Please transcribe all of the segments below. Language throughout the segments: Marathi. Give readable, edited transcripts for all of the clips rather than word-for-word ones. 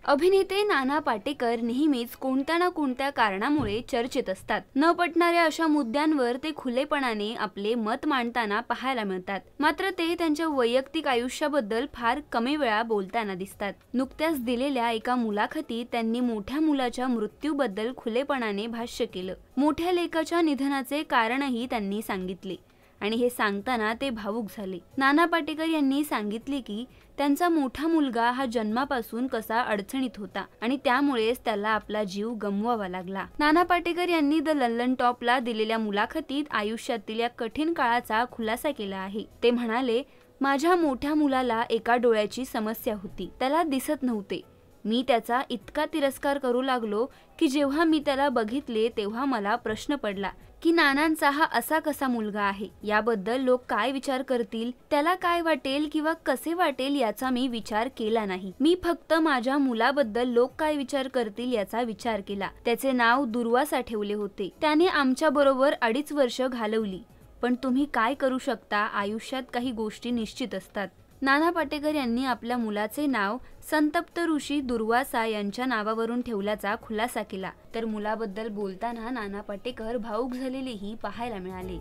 अभिनेते नाना पाटेकर नेहमीच कोणत्या ना कोणत्या कारणामुळे चर्चेत असतात। न पटणाऱ्या अशा मुद्द्यांवर ते खुलेपणाने आपले मत मांडताना पाहायला मिळतात। मात्र ते त्यांच्या वैयक्तिक आयुष्याबद्दल फार कमी वेळा बोलताना दिसतात। नुकत्याच दिलेल्या एका मुलाखतीत त्यांनी मोठ्या मुलाच्या मृत्यूबद्दल खुलेपणाने भाष्य केलं। मोठ्या लेकाच्या निधनाचे कारणही त्यांनी सांगितले आणि हे सांगताना ते भावुक झाले। नाना पाटेकर यांनी सांगितले की त्यांचा मोठा मुलगा हा जन्मापासून कसा अडचणीत होता आणि त्यामुळेच त्याला आपला जीव गमवावा लागला। नाना पाटेकर यांनी द लंडन टॉपला दिलेल्या मुलाखतीत आयुष्यातील या कठीण काळाचा खुलासा केला आहे। ते म्हणाले, माझ्या मोठ्या मुलाला एका डोळ्याची समस्या होती, त्याला दिसत नव्हते। मी त्याचा इतका तिरस्कार करू लागलो की जेव्हा मी त्याला बघितले तेव्हा मला प्रश्न पडला की नानांचा हा असा कसा मुलगा आहे, याबद्दल लोक काय विचार करतील, त्याला काय वाटेल किंवा कसे वाटेल याचा मी विचार केला नाही। मी फक्त माझ्या मुलाबद्दल लोक काय विचार करतील याचा विचार केला। त्याचे नाव दुर्वासा ठेवले होते। त्याने आमच्या बरोबर 2.5 वर्ष घालवली। पण तुम्ही काय करू शकता, आयुष्यात काही गोष्टी निश्चित असतात। नाना पाटेकर यांनी आपल्या मुलाचे नाव संतप्त ऋषी दुर्वासा यांच्या नावावरून ठेवल्याचा खुलासा केला। तर मुलाबद्दल बोलताना नाना पाटेकर भावुक झालेलेही पाहायला मिळाले।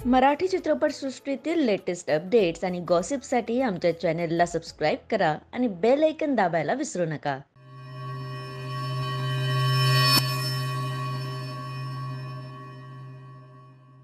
मराठी चित्रपटसृष्टीतील लेटेस्ट अपडेट्स आणि गॉसिपसाठी आमच्या चॅनेलला सबस्क्राईब करा आणि बेल आयकॉन दाबायला विसरू नका।